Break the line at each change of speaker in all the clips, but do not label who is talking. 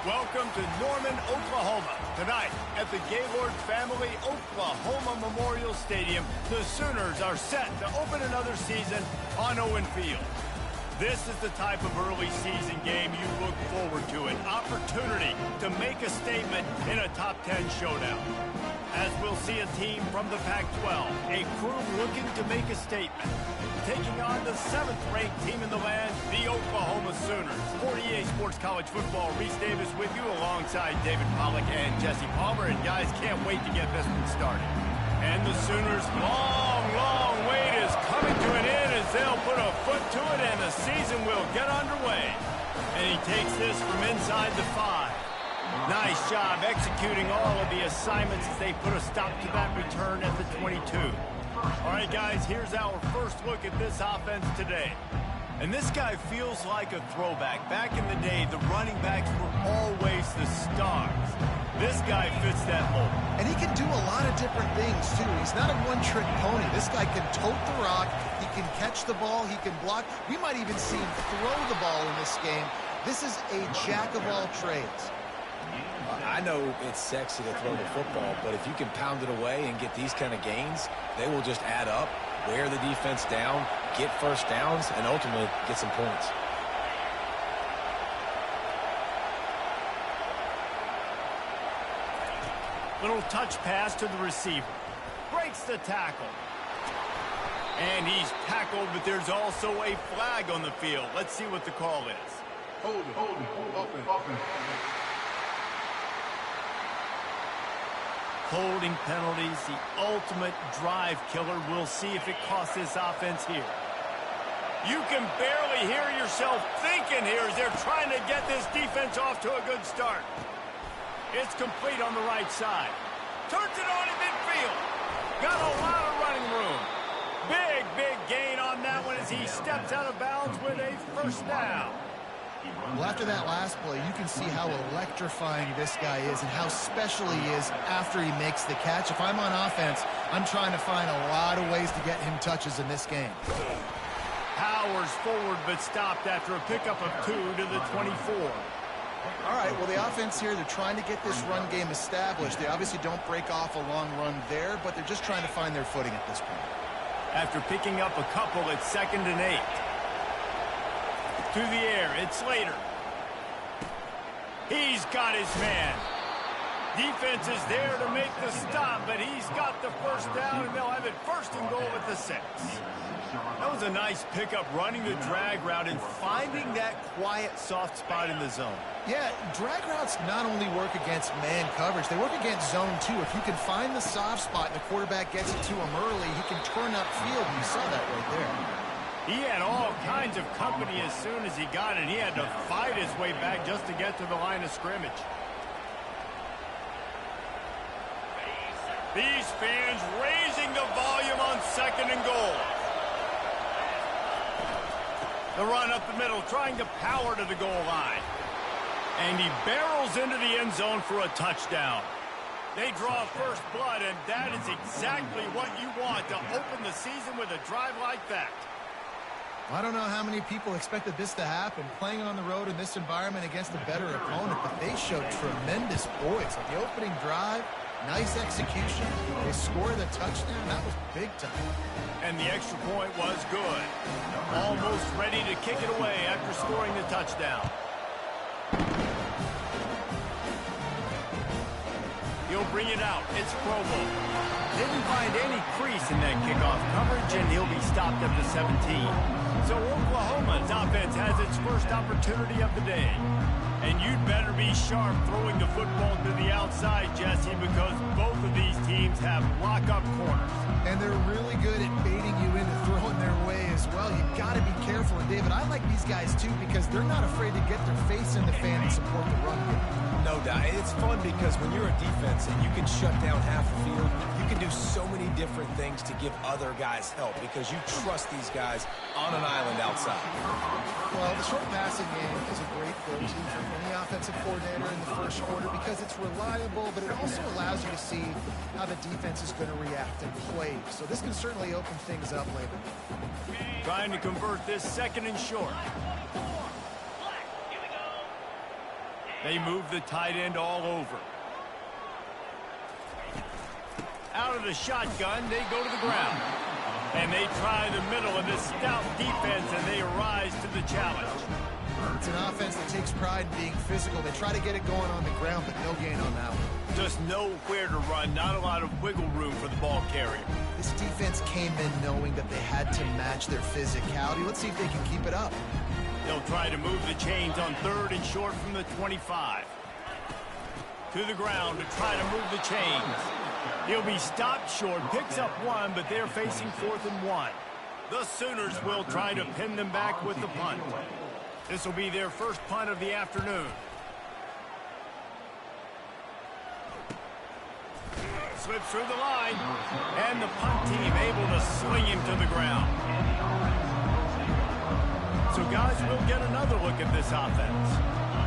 Welcome to Norman, Oklahoma. Tonight, at the Gaylord Family Oklahoma Memorial Stadium, the Sooners are set to open another season on Owen Field. This is the type of early season game you look forward to, an opportunity to make a statement in a top 10 showdown. As we'll see a team from the Pac-12, a crew looking to make a statement, taking on the 7th-ranked team in the land, the Oklahoma Sooners. 48 Sports College Football, Reese Davis with you alongside David Pollack and Jesse Palmer. And guys, can't wait to get this one started. And the Sooners' long wait is coming to an end as they'll put a foot to it and the season will get underway. And he takes this from inside the 5. Nice job executing all of the assignments as they put a stop to that return at the 22. All right, guys, here's our first look at this offense today. And this guy feels like a throwback. Back in the day, the running backs were always the stars. This guy fits that mold.
And he can do a lot of different things, too. He's not a one-trick pony. This guy can tote the rock. He can catch the ball. He can block. We might even see him throw the ball in this game. This is a jack of all trades.
I know it's sexy to throw the football, but if you can pound it away and get these kind of gains, they will just add up, wear the defense down, get first downs, and ultimately get some points.
Little touch pass to the receiver. Breaks the tackle. And he's tackled, but there's also a flag on the field. Let's see what the call is.
Hold it, open.
Holding penalties, the ultimate drive killer. We'll see if it costs this offense here. You can barely hear yourself thinking here as they're trying to get this defense off to a good start. It's complete on the right side. Turns it on in midfield. Got a lot of running room. Big gain on that one as he steps out of bounds with a first down.
Well, after that last play, you can see how electrifying this guy is and how special he is after he makes the catch. If I'm on offense, I'm trying to find a lot of ways to get him touches in this game.
Powers forward but stopped after a pickup of 2 to the 24.
All right, well, the offense here, they're trying to get this run game established. They obviously don't break off a long run there, but they're just trying to find their footing at this point.
After picking up a couple, it's 2nd and 8. To the air, it's Slater. He's got his man. Defense is there to make the stop, but he's got the first down, and they'll have it 1st and goal at the 6. That was a nice pickup, running the drag route and finding that quiet, soft spot in the zone.
Yeah, drag routes not only work against man coverage, they work against zone too. If you can find the soft spot and the quarterback gets it to him early, he can turn upfield, and you saw that right there.
He had all kinds of company as soon as he got it. He had to fight his way back just to get to the line of scrimmage. These fans raising the volume on 2nd and goal. The run up the middle, trying to power to the goal line. And he barrels into the end zone for a touchdown. They draw first blood, and that is exactly what you want to open the season with a drive like that.
I don't know how many people expected this to happen, playing on the road in this environment against a better opponent, but they showed tremendous poise. Like the opening drive, nice execution. They scored a touchdown. That was big time.
And the extra point was good. Almost ready to kick it away after scoring the touchdown. He'll bring it out. It's Provo. Didn't find any crease in that kickoff coverage, and he'll be stopped at the 17. So Oklahoma's offense has its first opportunity of the day. And you'd better be sharp throwing the football to the outside, Jesse, because both of these teams have lock-up corners.
And they're really good at baiting you into throwing their way as well. You've got to be careful. And, David, I like these guys, too, because they're not afraid to get their face in the fan and support the run game.
No doubt. It's fun because when you're a defense and you can shut down half the field, you can do so many different things to give other guys help because you trust these guys on an island outside.
Well, the short passing game is a great go-to for any offensive coordinator in the first quarter because it's reliable, but it also allows you to see how the defense is going to react and play. So this can certainly open things up later.
Trying to convert this 2nd and short. They move the tight end all over. Out of the shotgun, they go to the ground. And they try the middle of this stout defense, and they rise to the challenge.
It's an offense that takes pride in being physical. They try to get it going on the ground, but no gain on that one.
Just nowhere to run, not a lot of wiggle room for the ball carrier.
This defense came in knowing that they had to match their physicality. Let's see if they can keep it up.
They'll try to move the chains on 3rd and short from the 25. To the ground to try to move the chains. He'll be stopped short, picks up 1, but they're facing 4th and 1. The Sooners will try to pin them back with the punt. This will be their first punt of the afternoon. Slips through the line, and the punt team able to sling him to the ground. So guys, we'll get another look at this offense.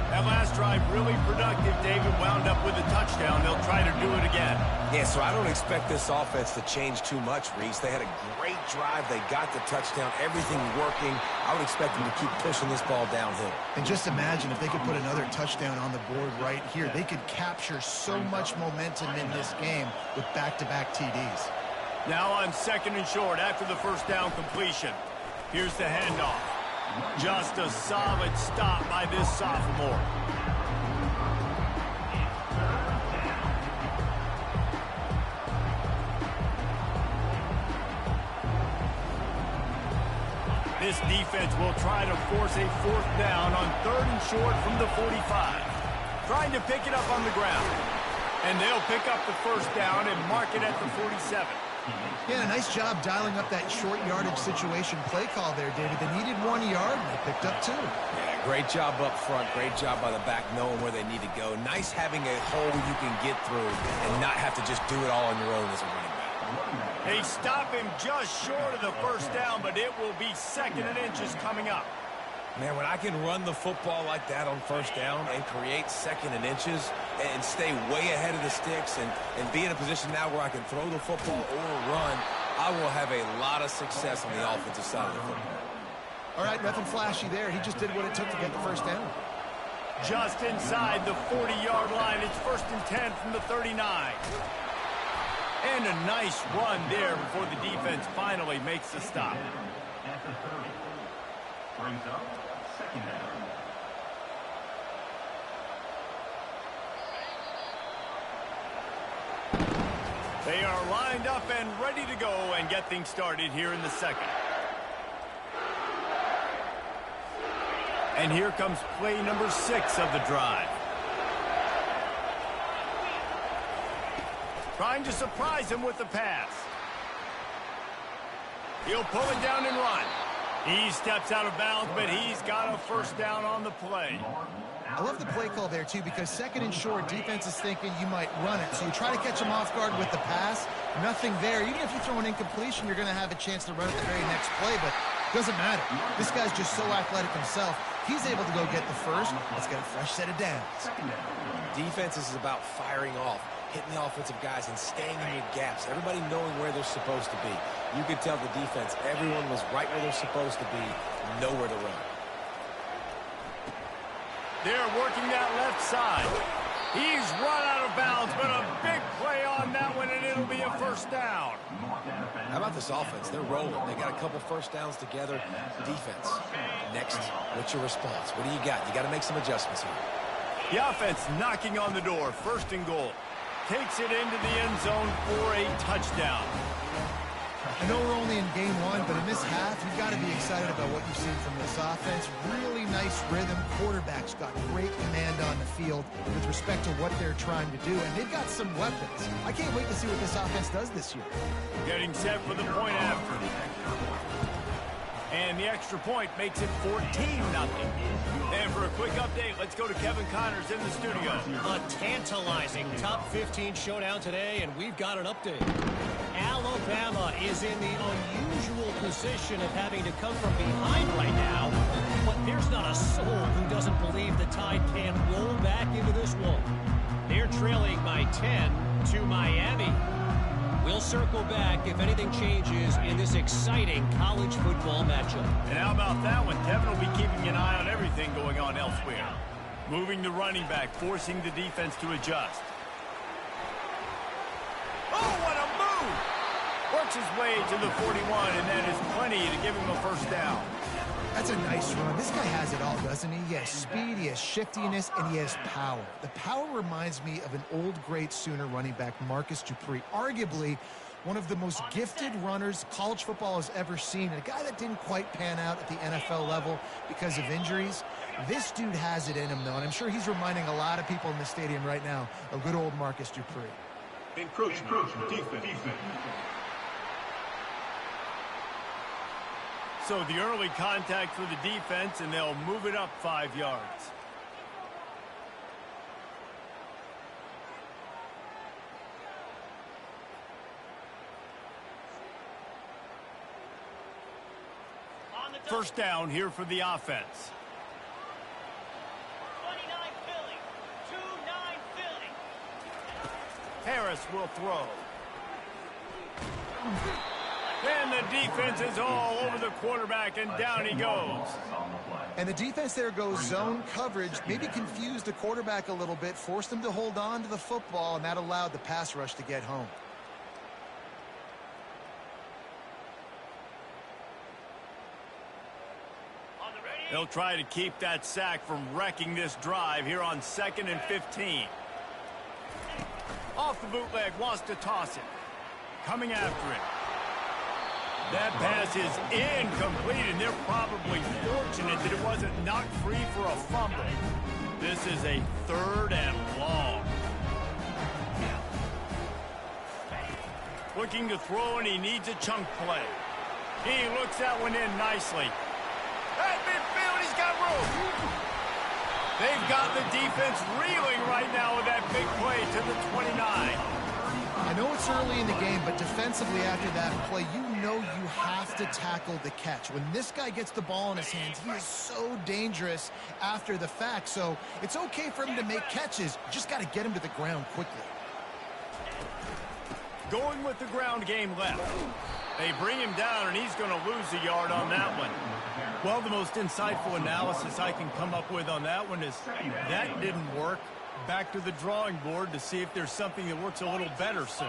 That last drive really productive. David wound up with a touchdown. They'll try to do it again.
Yeah, so I don't expect this offense to change too much, Reese. They had a great drive. They got the touchdown. Everything working. I would expect them to keep pushing this ball downhill.
And just imagine if they could put another touchdown on the board right here. They could capture so much momentum in this game with back-to-back TDs.
Now on 2nd and short after the first down completion. Here's the handoff. Just a solid stop by this sophomore. This defense will try to force a 4th down on 3rd and short from the 45. Trying to pick it up on the ground. And they'll pick up the first down and mark it at the 47.
Yeah, a nice job dialing up that short yardage situation play call there, David. They needed 1 yard, and they picked up 2.
Yeah, great job up front. Great job by the back knowing where they need to go. Nice having a hole you can get through and not have to just do it all on your own as a running back.
They stop him just short of the first down, but it will be 2nd and inches coming up.
Man, when I can run the football like that on 1st down and create 2nd and inches and stay way ahead of the sticks and be in a position now where I can throw the football or run, I will have a lot of success on the offensive side of the football.
All right, nothing flashy there. He just did what it took to get the first down.
Just inside the 40-yard line. It's 1st and 10 from the 39. And a nice run there before the defense finally makes the stop.
At the 30. Brings up 2nd down.
They are lined up and ready to go and get things started here in the 2nd. And here comes play number 6 of the drive. Trying to surprise him with the pass. He'll pull it down and run. He steps out of bounds, but he's got a first down on the play.
I love the play call there, too, because 2nd and short, defense is thinking you might run it. So you try to catch him off guard with the pass. Nothing there. Even if you throw an incompletion, you're going to have a chance to run it the very next play, but it doesn't matter. This guy's just so athletic himself. He's able to go get the first. Let's get a fresh set of downs.
Defense is about firing off, hitting the offensive guys and staying in your gaps. Everybody knowing where they're supposed to be. You could tell the defense, everyone was right where they're supposed to be, nowhere to run.
They're working that left side. He's run out of bounds, but a big play on that one, and it'll be a first down.
How about this offense? They're rolling. They got a couple first downs together. Defense. Next, what's your response? What do you got? You got to make some adjustments here.
The offense knocking on the door. 1st and goal. Takes it into the end zone for a touchdown.
I know we're only in game 1, but in this half, you've got to be excited about what you've seen from this offense. Really nice rhythm. Quarterback's got great command on the field with respect to what they're trying to do, and they've got some weapons. I can't wait to see what this offense does this year.
Getting set for the point after. And the extra point makes it 14-0. And for a quick update, let's go to Kevin Connors in the studio.
A tantalizing top 15 showdown today, and we've got an update. Alabama is in the unusual position of having to come from behind right now, but there's not a soul who doesn't believe the Tide can roll back into this one. They're trailing by 10 to Miami. We'll circle back if anything changes in this exciting college football matchup.
And how about that one? Kevin will be keeping an eye on everything going on elsewhere. Moving the running back, forcing the defense to adjust. Oh, what a move! Works his way to the 41, and that is plenty to give him a first down.
That's a nice run. This guy has it all, doesn't he? He has speed, he has shiftiness, and he has power. The power reminds me of an old great Sooner running back, Marcus Dupree, arguably one of the most gifted runners college football has ever seen, and a guy that didn't quite pan out at the NFL level because of injuries. This dude has it in him, though, and I'm sure he's reminding a lot of people in the stadium right now of good old Marcus Dupree.
Encroachment, defense.
So the early contact for the defense, and they'll move it up 5 yards. First down here for the offense.
29 Philly. 2-9 Philly.
Harris will throw. And the defense is all over the quarterback, and down he goes.
And the defense there goes zone coverage, maybe confused the quarterback a little bit, forced him to hold on to the football, and that allowed the pass rush to get home.
They'll try to keep that sack from wrecking this drive here on 2nd and 15. Off the bootleg, wants to toss it. Coming after it. That pass is incomplete, and they're probably fortunate that it wasn't knocked free for a fumble. This is a 3rd and long. Looking to throw, and he needs a chunk play. He looks that one in nicely. At midfield, he's got room. They've got the defense reeling right now with that big play to the 29.
I know it's early in the game, but defensively after that play, you know you have to tackle the catch. When this guy gets the ball in his hands, he is so dangerous after the fact. So it's okay for him to make catches. You just got to get him to the ground quickly.
Going with the ground game left. They bring him down, and he's going to lose a yard on that one. Well, the most insightful analysis I can come up with on that one is that didn't work. Back to the drawing board to see if there's something that works a little better soon.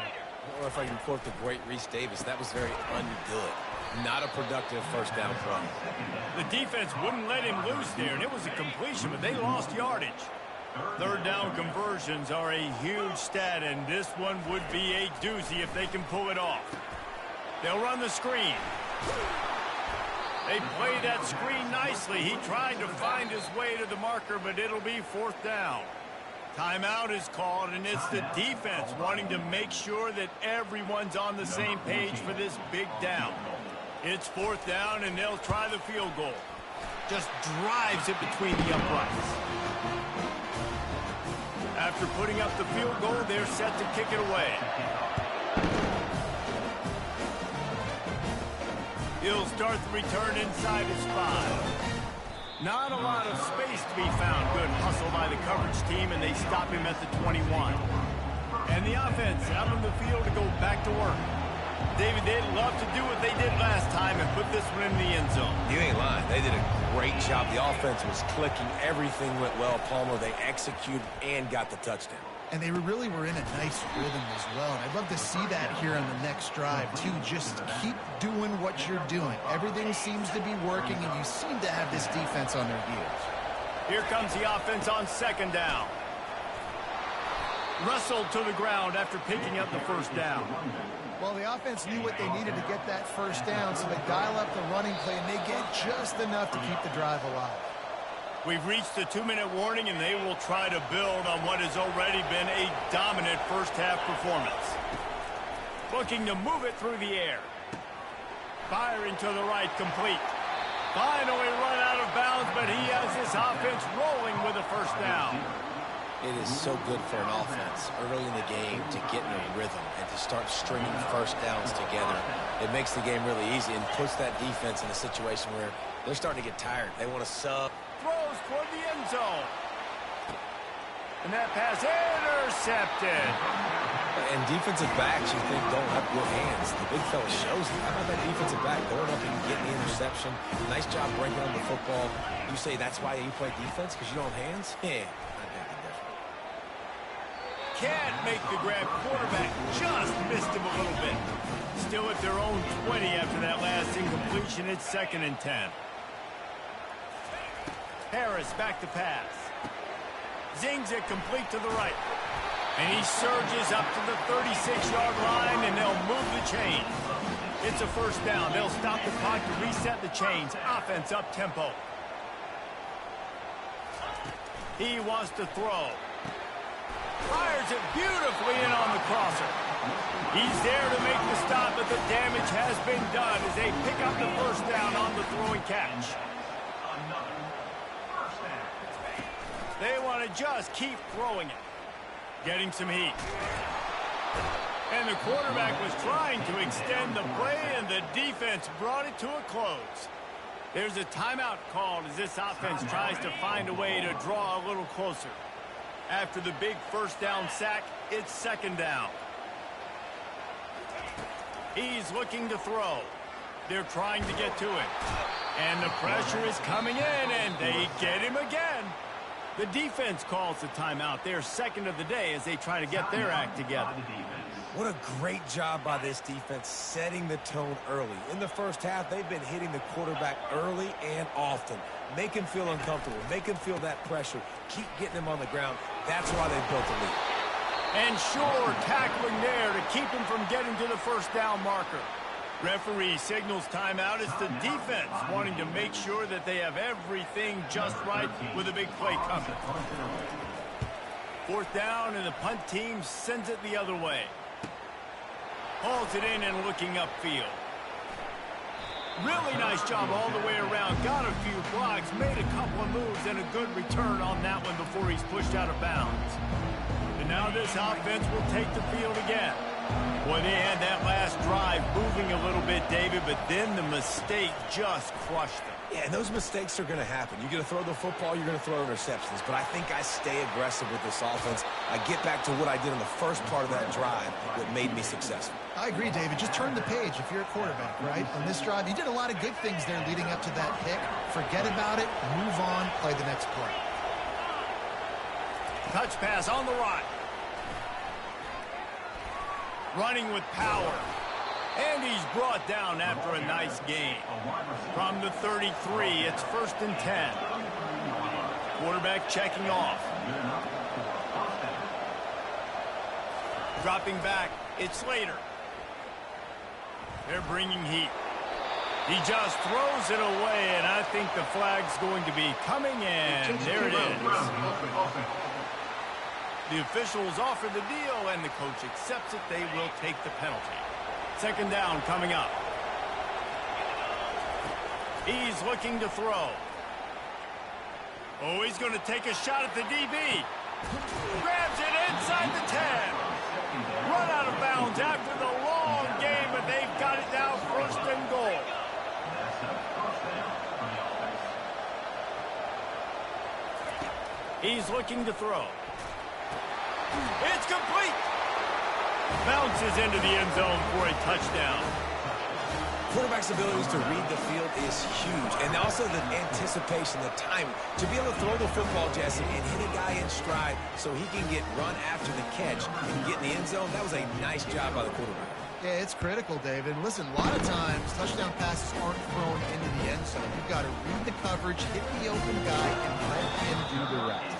Or if I can quote the great Reese Davis, that was very ungood. Not a productive first down play.
The defense wouldn't let him loose there, and it was a completion, but they lost yardage. 3rd down conversions are a huge stat, and this one would be a doozy if they can pull it off. They'll run the screen. They played that screen nicely. He tried to find his way to the marker, but it'll be 4th down. Timeout is called, and it's the defense wanting to make sure that everyone's on the same page for this big down. It's 4th down, and they'll try the field goal. Just drives it between the uprights. After putting up the field goal, they're set to kick it away. He'll start the return inside his 5. Not a lot of space to be found. Good hustle by the coverage team, and they stop him at the 21. And the offense out on the field to go back to work. David, they'd love to do what they did last time and put this one in the end zone.
You ain't lying. They did a great job. The offense was clicking. Everything went well. Palmer, they executed and got the touchdown.
And they really were in a nice rhythm as well. And I'd love to see that here on the next drive, too. Just keep doing what you're doing. Everything seems to be working, and you seem to have this defense on their heels.
Here comes the offense on 2nd down. Wrestled to the ground after picking up the first down.
Well, the offense knew what they needed to get that first down, so they dial up the running play, and they get just enough to keep the drive alive.
We've reached the 2-minute warning, and they will try to build on what has already been a dominant first-half performance. Looking to move it through the air. Firing to the right, complete. Finally run out of bounds, but he has this offense rolling with a first down.
It is so good for an offense early in the game to get in a rhythm and to start stringing first downs together. It makes the game really easy and puts that defense in a situation where they're starting to get tired. They want to sub.
Throws toward the end zone. And that pass intercepted.
And defensive backs, you think, don't have good hands. The big fella shows it. How about that defensive back going up and getting the interception? Nice job breaking on the football. You say that's why you play defense, because you don't have hands? Yeah, I think you definitely.
Can't make the grab. Quarterback just missed him a little bit. Still at their own 20 after that last incompletion. It's 2nd and 10. Harris back to pass. Zings it complete to the right. And he surges up to the 36-yard line, and they'll move the chain. It's a 1st down. They'll stop the clock to reset the chains. Offense up tempo. He wants to throw. Fires it beautifully in on the crosser. He's there to make the stop, but the damage has been done as they pick up the 1st down on the throwing catch. They want to just keep throwing it. Getting some heat. And the quarterback was trying to extend the play, and the defense brought it to a close. There's a timeout called as this offense tries to find a way to draw a little closer. After the big 1st down sack, it's 2nd down. He's looking to throw. They're trying to get to it. And the pressure is coming in, and they get him again. The defense calls the timeout. They're 2nd of the day as they try to get their act together.
What a great job by this defense setting the tone early. In the 1st half, they've been hitting the quarterback early and often. Make him feel uncomfortable. Make him feel that pressure. Keep getting him on the ground. That's why they built the lead.
And sure, tackling there to keep him from getting to the 1st down marker. Referee signals timeout. It's the defense wanting to make sure that they have everything just right with a big play coming. 4th down, and the punt team sends it the other way. Hauls it in and looking upfield. Really nice job all the way around. Got a few blocks, made a couple of moves, and a good return on that one before he's pushed out of bounds. And now this offense will take the field again. Boy, they had that last drive moving a little bit, David, but then the mistake just crushed them.
Yeah, and those mistakes are going to happen. You're going to throw the football, you're going to throw interceptions. But I think I stay aggressive with this offense. I get back to what I did in the first part of that drive that made me successful.
I agree, David. Just turn the page if you're a quarterback, right? On this drive, you did a lot of good things there leading up to that pick. Forget about it, move on, play the next play.
Touch pass on the right. Running with power. And he's brought down after a nice gain. From the 33, it's 1st and 10. Quarterback checking off. Dropping back, it's Slater. They're bringing heat. He just throws it away, and I think the flag's going to be coming in. There it is. The officials offer the deal, and the coach accepts it. They will take the penalty. 2nd down coming up. He's looking to throw. Oh, he's going to take a shot at the DB. Grabs it inside the 10. Run out of bounds after the long game, but they've got it now 1st and goal. He's looking to throw. It's complete. Bounces into the end zone for a touchdown.
Quarterback's abilities to read the field is huge. And also the anticipation, the timing. To be able to throw the football, Jesse, and hit a guy in stride so he can get run after the catch and get in the end zone, that was a nice job by the quarterback.
Yeah, it's critical, David. Listen, a lot of times touchdown passes aren't thrown into the end zone. You've got to read the coverage, hit the open guy, and let him do the rest.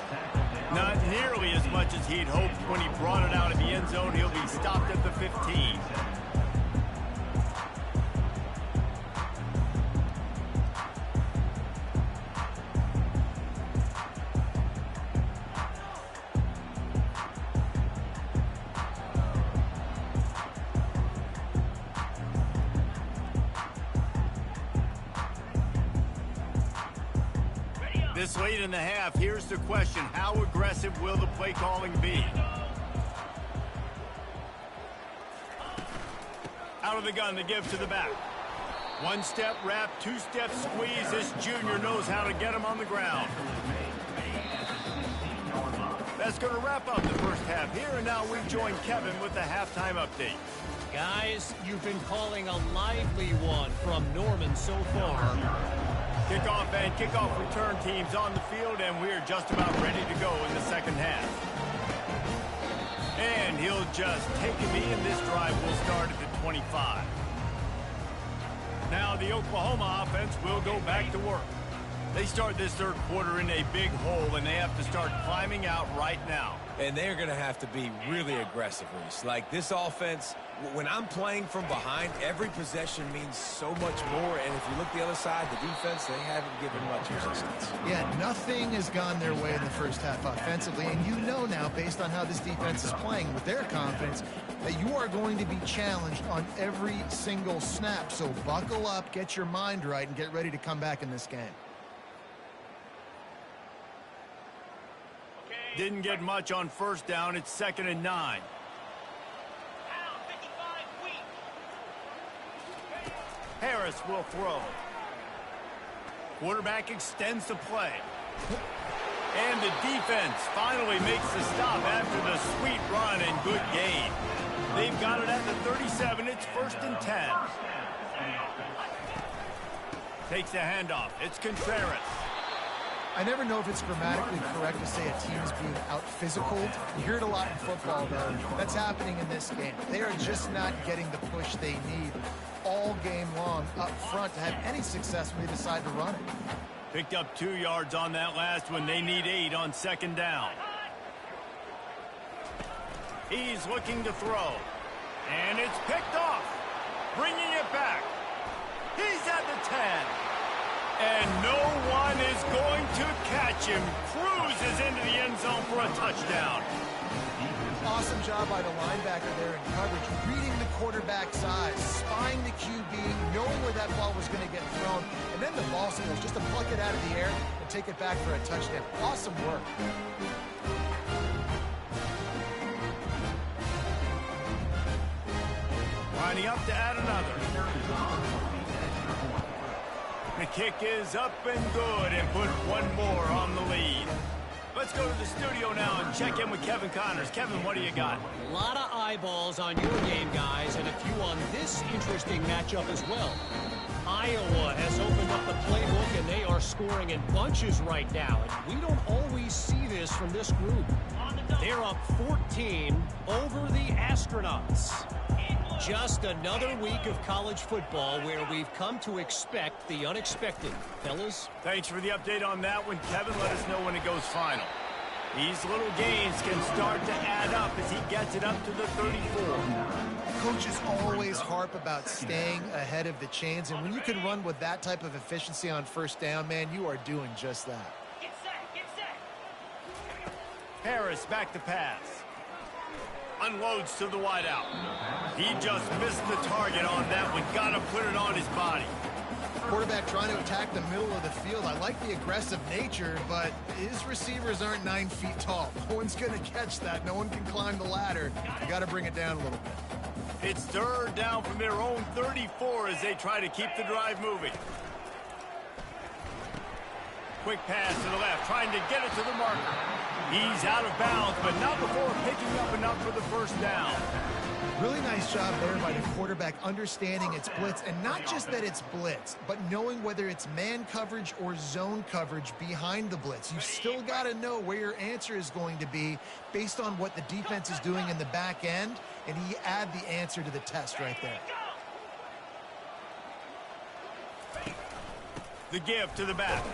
Not nearly as much as he'd hoped when he brought it out of the end zone. He'll be stopped at the 15. This late in the half, here's the question. How aggressive will the play calling be? Out of the gun, the give to the back. One step wrap, two step squeeze. This junior knows how to get him on the ground. That's that's going to wrap up the first half here, and now we join Kevin with the halftime update.
Guys, you've been calling a lively one from Norman so far.
Kickoff and kickoff return teams on the field, and we're just about ready to go in the second half. And he'll just take a knee, and this drive will start at the 25. Now the Oklahoma offense will go back to work. They start this third quarter in a big hole, and they have to start climbing out right now.
And they're going to have to be really aggressive, Reese. Like this offense, when I'm playing from behind, every possession means so much more. And if you look the other side, the defense, they haven't given much resistance.
Yeah, nothing has gone their way in the first half offensively. And you know now, based on how this defense is playing with their confidence, that you are going to be challenged on every single snap. So buckle up, get your mind right, and get ready to come back in this game.
Didn't get much on first down. It's 2nd and 9. Harris will throw. Quarterback extends the play. And the defense finally makes the stop after the sweet run and good gain. They've got it at the 37. It's 1st and 10. Takes the handoff. It's Contreras.
I never know if it's grammatically correct to say a team is being out-physicaled. You hear it a lot in football, though. That's happening in this game. They are just not getting the push they need all game long up front to have any success when they decide to run it.
Picked up 2 yards on that last one. They need 8 on 2nd down. He's looking to throw. And it's picked off. Bringing it back. He's at the 10. And no one is going to catch him. Cruises into the end zone for a touchdown.
Awesome job by the linebacker there in coverage, reading the quarterback's eyes, spying the QB, knowing where that ball was going to get thrown, and then the ball skills just to pluck it out of the air and take it back for a touchdown. Awesome work.
Lining up to add another. The kick is up and good, and put one more on the lead. Let's go to the studio now and check in with Kevin Connors. Kevin, what do you got?
A lot of eyeballs on your game, guys, and a few on this interesting matchup as well. Iowa has opened up the playbook, and they are scoring in bunches right now. And we don't always see this from this group. They're up 14 over the Astronauts. Just another week of college football where we've come to expect the unexpected. Fellas?
Thanks for the update on that one, Kevin. Let us know when it goes final. These little gains can start to add up as he gets it up to the 34.
Coaches always harp about staying ahead of the chains, and when you can run with that type of efficiency on first down, man, you are doing just that.
Get set.
Harris back to pass. Unloads to the wideout. He just missed the target on that one. Got to put it on his body.
Quarterback trying to attack the middle of the field. I like the aggressive nature, but his receivers aren't 9 feet tall. No one's going to catch that. No one can climb the ladder. You got to bring it down a little bit.
It's 3rd down from their own 34 as they try to keep the drive moving. Quick pass to the left, trying to get it to the marker. He's out of bounds, but not before picking up enough for the first down.
Really nice job there by the quarterback understanding it's blitz, and not just that it's blitz, but knowing whether it's man coverage or zone coverage behind the blitz. You've still got to know where your answer is going to be based on what the defense is doing in the back end, and he add the answer to the test right there.
The give to the back.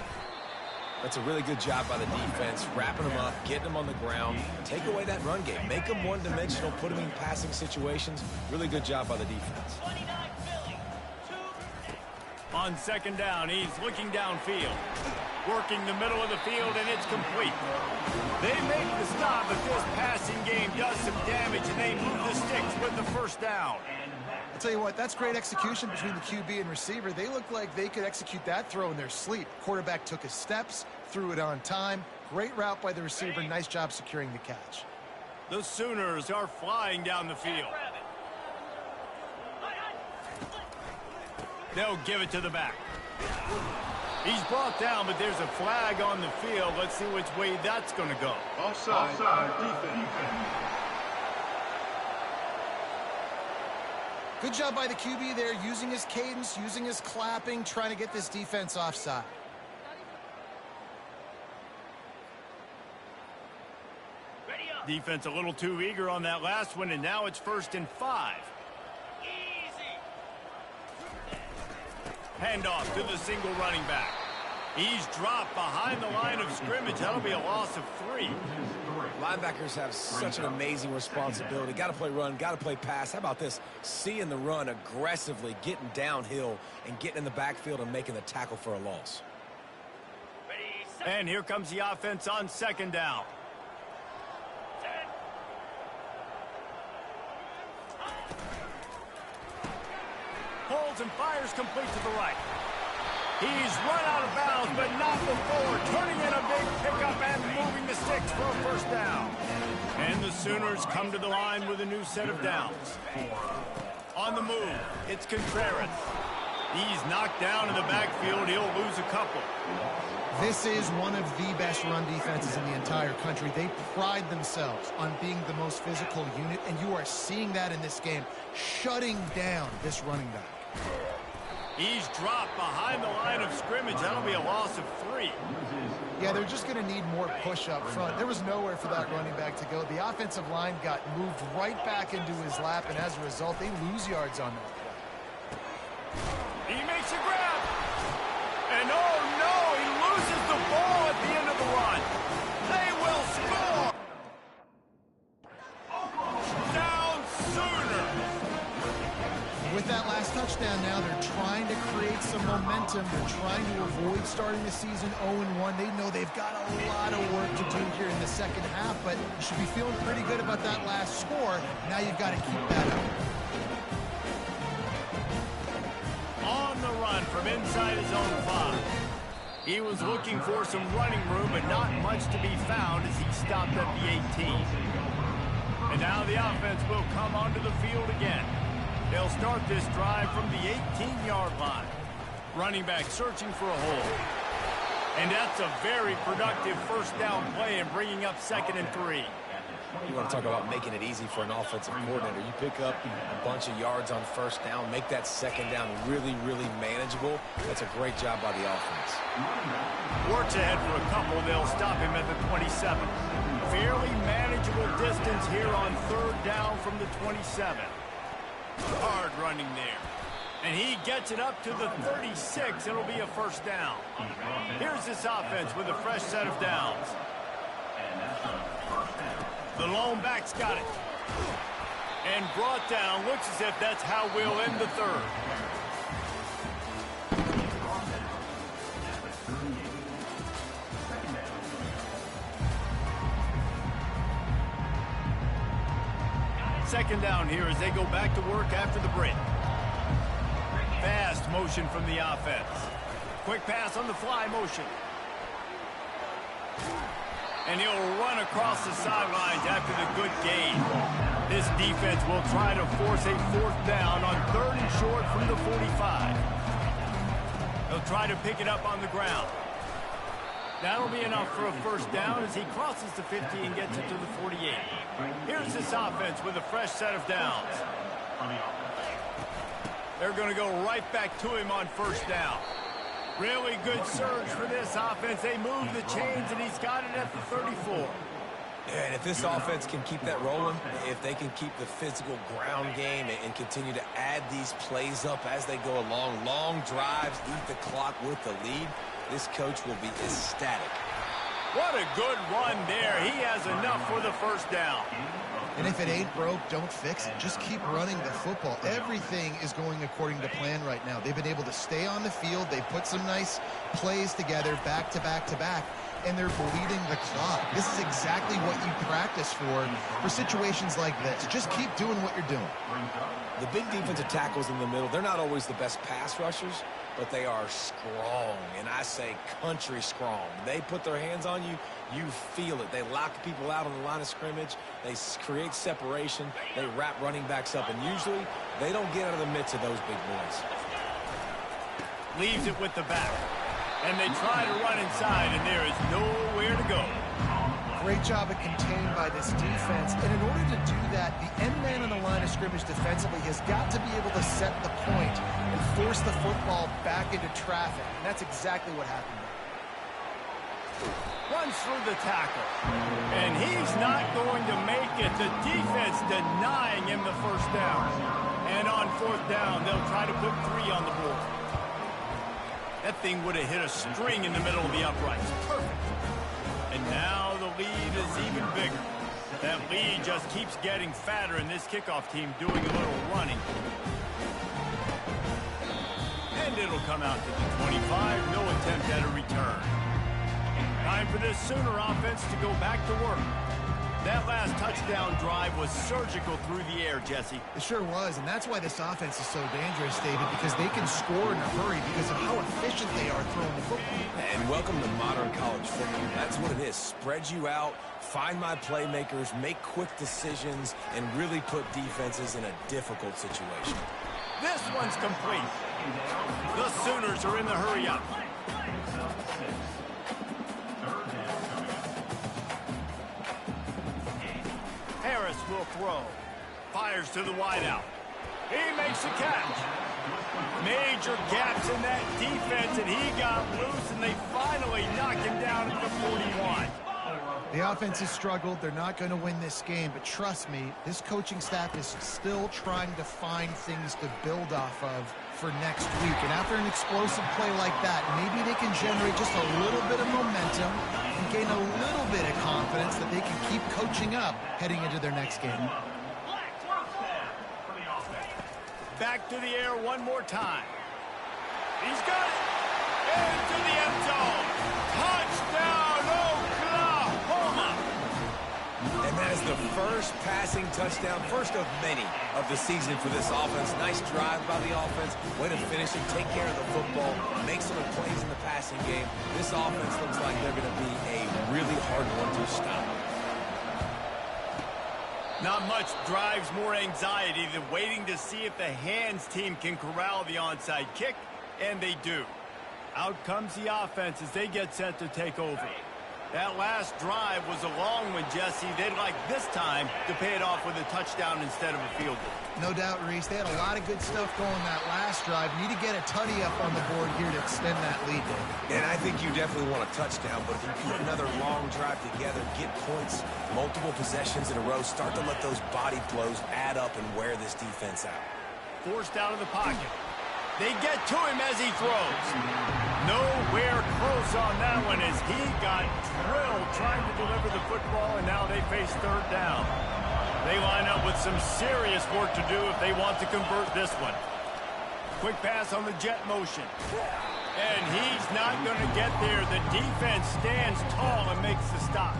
That's a really good job by the defense, wrapping them up, getting them on the ground. Take away that run game. Make them one-dimensional, put them in passing situations. Really good job by the defense.
On 2nd down, he's looking downfield. Working the middle of the field, and it's complete. They make the stop, but this passing game does some damage, and they move the sticks with the first down.
I'll tell you what, that's great execution between the QB and receiver. They look like they could execute that throw in their sleep. Quarterback took his steps, threw it on time. Great route by the receiver. Nice job securing the catch.
The Sooners are flying down the field. They'll give it to the back. He's brought down, but there's a flag on the field. Let's see which way that's going to go.
Offside. Defense.
Good job by the QB there, using his cadence, using his clapping, trying to get this defense offside.
Ready up.
Defense a little too eager on that last one, and now it's 1st and 5.
Easy.
Handoff to the single running back. He's dropped behind the line of scrimmage. That'll be a loss of 3.
Linebackers have such an amazing responsibility. Got to play run, got to play pass. How about this? Seeing the run aggressively, getting downhill, and getting in the backfield and making the tackle for a loss.
Ready, set.
And here comes the offense on 2nd down.
Set.
Pulls and fires complete to the right. He's run out of bounds, but not before turning in a big pickup and moving the sticks for a 1st down. And the Sooners come to the line with a new set of downs. On the move, it's Contreras. He's knocked down in the backfield. He'll lose a couple.
This is one of the best run defenses in the entire country. They pride themselves on being the most physical unit, and you are seeing that in this game, shutting down this running back.
He's dropped behind the line of scrimmage. That'll be a loss of 3.
Yeah, they're just going to need more push up front. There was nowhere for that running back to go. The offensive line got moved right back into his lap, and as a result, they lose yards on that play.
He makes a grab. And oh no, he loses the ball at the end of the run. They will score. Down Sooner.
With that last touchdown now, they're trying to create some momentum. They're trying to avoid starting the season 0-1. They know they've got a lot of work to do here in the second half, but you should be feeling pretty good about that last score. Now you've got to keep that up.
On the run from inside his own 5. He was looking for some running room, but not much to be found as he stopped at the 18. And now the offense will come onto the field again. They'll start this drive from the 18-yard line. Running back searching for a hole. And that's a very productive 1st down play and bringing up 2nd and 3.
You want to talk about making it easy for an offensive coordinator. You pick up a bunch of yards on 1st down, make that 2nd down really, really manageable. That's a great job by the offense.
Works ahead for a couple. They'll stop him at the 27. Fairly manageable distance here on 3rd down from the 27. Hard running there. And he gets it up to the 36. It'll be a 1st down. Here's this offense with a fresh set of downs. The lone back's got it. And brought down. Looks as if that's how we'll end the 3rd. Second down here as they go back to work after the break. Fast motion from the offense. Quick pass on the fly motion. And he'll run across the sidelines after the good gain. This defense will try to force a 4th down on 3rd and short from the 45. They'll try to pick it up on the ground. That'll be enough for a 1st down as he crosses the 50 and gets it to the 48. Here's this offense with a fresh set of downs. They're going to go right back to him on 1st down. Really good surge for this offense. They move the chains, and he's got it at the 34.
Yeah, and if this offense can keep that rolling, if they can keep the physical ground game and continue to add these plays up as they go along, long drives, eat the clock with the lead, this coach will be ecstatic.
What a good run there. He has enough for the 1st down.
And if it ain't broke, don't fix it. Just keep running the football. Everything is going according to plan right now. They've been able to stay on the field. They put some nice plays together back to back to back, and they're bleeding the clock. This is exactly what you practice for situations like this. Just keep doing what you're doing.
The big defensive tackles in the middle, they're not always the best pass rushers, but they are strong, and I say country strong. They put their hands on you, you feel it. They lock people out on the line of scrimmage. They create separation. They wrap running backs up, and usually they don't get out of the midst of those big boys.
Leaves it with the back. And they try to run inside, and there is nowhere to go.
Great job at contained by this defense. And in order to do that, the end man on the line of scrimmage defensively has got to be able to set the point and force the football back into traffic. And that's exactly what happened there.
Runs through the tackle. And he's not going to make it. The defense denying him the first down. And on fourth down, they'll try to put 3 on the board. That thing would have hit a string in the middle of the uprights. Perfect. And now the lead is even bigger. That lead just keeps getting fatter, and this kickoff team doing a little running. And it'll come out to the 25. No attempt at a return. Time for this Sooner offense to go back to work. That last touchdown drive was surgical through the air, Jesse.
It sure was, and that's why this offense is so dangerous, David, because they can score in a hurry because of how efficient they are throwing the football.
And welcome to modern college football. That's what it is. Spread you out, find my playmakers, make quick decisions, and really put defenses in a difficult situation.
This one's complete. The Sooners are in the hurry up. Harris will throw. Fires to the wideout. He makes a catch. Major gaps in that defense, and he got loose, and they finally knock him down at the 41.
The offense has struggled. They're not going to win this game, but trust me, this coaching staff is still trying to find things to build off of for next week. And after an explosive play like that, maybe they can generate just a little bit of momentum and gain a little bit of confidence that they can keep coaching up heading into their next game.
Back to the air one more time. He's got it. Into the end zone. Touchdown, Oklahoma.
And that is the first passing touchdown, first of many of the season for this offense. Nice drive by the offense. Way to finish it, take care of the football, make some plays in the passing game. This offense looks like they're going to be a really hard one to stop.
Not much drives more anxiety than waiting to see if the hands team can corral the onside kick, and they do. Out comes the offense as they get set to take over. That last drive was a long one, Jesse. They'd like this time to pay it off with a touchdown instead of a field goal.
No doubt, Reese. They had a lot of good stuff going that last drive. Need to get a tutty up on the board here to extend that lead, David.
And I think you definitely want a touchdown, but if you put another long drive together, get points, multiple possessions in a row, start to let those body blows add up and wear this defense out.
Forced out of the pocket. They get to him as he throws. Nowhere close on that one as he got drilled trying to deliver the football, and now they face third down. They line up with some serious work to do if they want to convert this one. Quick pass on the jet motion. And he's not going to get there. The defense stands tall and makes the stop.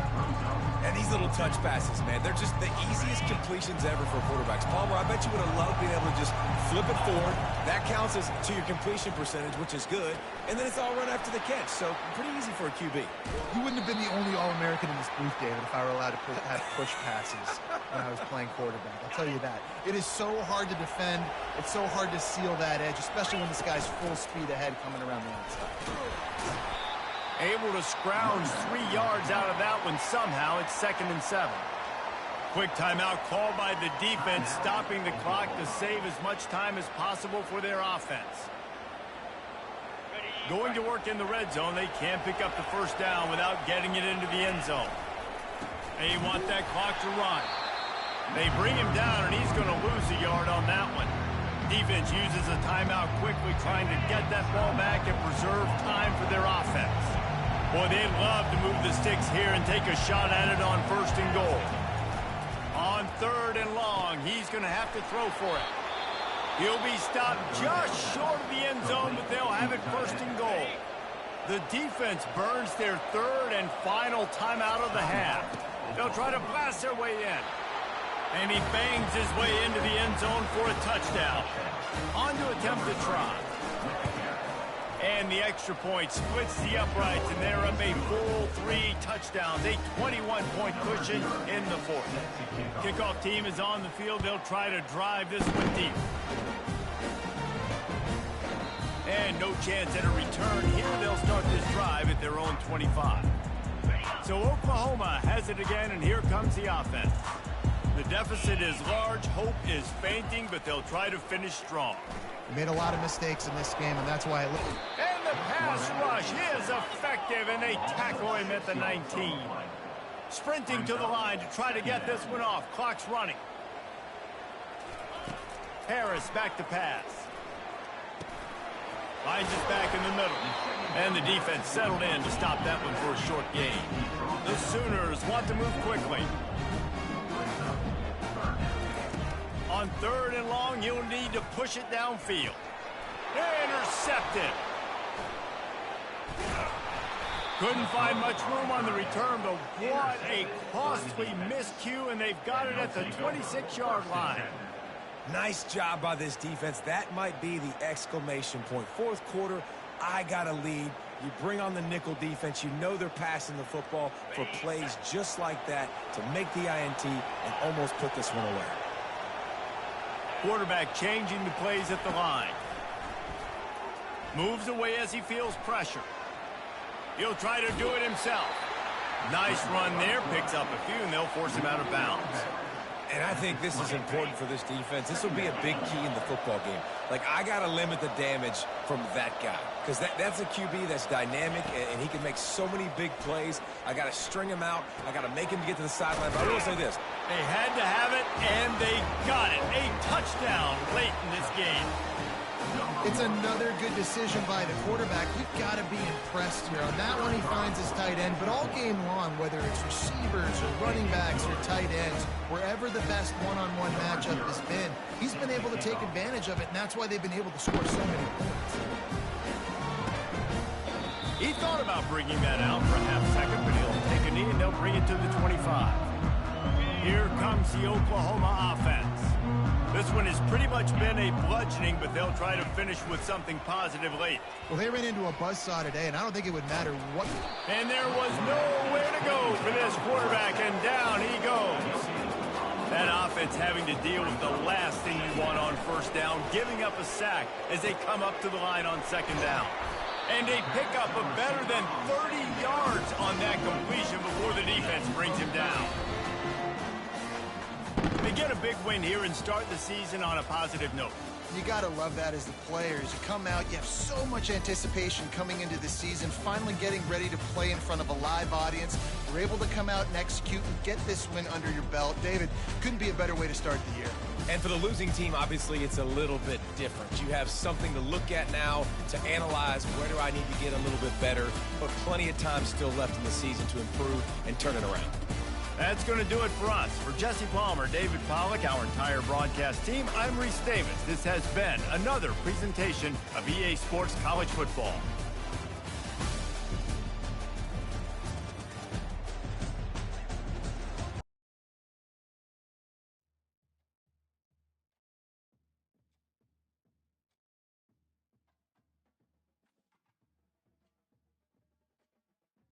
And these little touch passes, man, they're just the easiest completions ever for quarterbacks. Palmer, I bet you would have loved being able to just flip it forward. That counts as to your completion percentage, which is good. And then it's all run after the catch, so pretty easy for a QB.
You wouldn't have been the only All-American in this booth, David, if I were allowed to have push passes when I was playing quarterback. I'll tell you that. It is so hard to defend. It's so hard to seal that edge, especially when this guy's full speed ahead coming around the outside.
Able to scrounge 3 yards out of that one somehow. It's 2nd and 7. Quick timeout called by the defense, stopping the clock to save as much time as possible for their offense. Going to work in the red zone. They can't pick up the first down without getting it into the end zone. They want that clock to run. They bring him down, and he's going to lose a yard on that one. Defense uses a timeout quickly, trying to get that ball back and preserve time for their offense. Boy, they'd love to move the sticks here and take a shot at it on 1st and goal. On 3rd and long, he's going to have to throw for it. He'll be stopped just short of the end zone, but they'll have it 1st and goal. The defense burns their 3rd and final timeout of the half. They'll try to blast their way in. And he bangs his way into the end zone for a touchdown. On to attempt the try. And the extra point splits the uprights, and they're up a full 3 touchdowns, a 21-point cushion in the 4th. Kickoff team is on the field. They'll try to drive this one deep. And no chance at a return here. They'll start this drive at their own 25. So Oklahoma has it again, and here comes the offense. The deficit is large. Hope is fainting, but they'll try to finish strong.
He made a lot of mistakes in this game, and that's why it looked.
And the pass rush is effective, and they tackle him at the 19. Sprinting to the line to try to get this one off. Clock's running. Harris back to pass. Finds it back in the middle. And the defense settled in to stop that one for a short gain. The Sooners want to move quickly. On 3rd and long, you'll need to push it downfield. Intercepted. Couldn't find much room on the return, but what a costly miscue, and they've got it at the 26-yard line.
Nice job by this defense. That might be the exclamation point. 4th quarter, I got a lead. You bring on the nickel defense. You know they're passing the football for plays just like that to make the INT and almost put this one away.
Quarterback changing the plays at the line. Moves away as he feels pressure. He'll try to do it himself. Nice run there. Picks up a few, and they'll force him out of bounds.
And I think this is important for this defense. This will be a big key in the football game. Like, I got to limit the damage from that guy. Because that's a QB that's dynamic, and he can make so many big plays. I got to string him out. I got to make him get to the sideline. But I will say this.
They had to have it, and they got it. A touchdown late in this game.
It's another good decision by the quarterback. You've got to be impressed here. On that one, he finds his tight end. But all game long, whether it's receivers or running backs or tight ends, wherever the best one-on-one matchup has been, he's been able to take advantage of it, and that's why they've been able to score so many points.
He thought about bringing that out for a half second, but he'll take a knee, and they'll bring it to the 25. Here comes the Oklahoma offense. This one has pretty much been a bludgeoning, but they'll try to finish with something positive late.
Well, they ran into a buzzsaw today, and I don't think it would matter what.
And there was nowhere to go for this quarterback, and down he goes. That offense having to deal with the last thing you want on 1st down, giving up a sack as they come up to the line on 2nd down. And a pickup of better than 30 yards on that completion before the defense brings him down. They get a big win here and start the season on a positive note.
You got to love that as the players. You come out, you have so much anticipation coming into the season, finally getting ready to play in front of a live audience. You're able to come out and execute and get this win under your belt. David, couldn't be a better way to start the year.
And for the losing team, obviously, it's a little bit different. You have something to look at now to analyze where do I need to get a little bit better, but plenty of time still left in the season to improve and turn it around.
That's going to do it for us. For Jesse Palmer, David Pollack, our entire broadcast team, I'm Reese Davis. This has been another presentation of EA Sports College Football.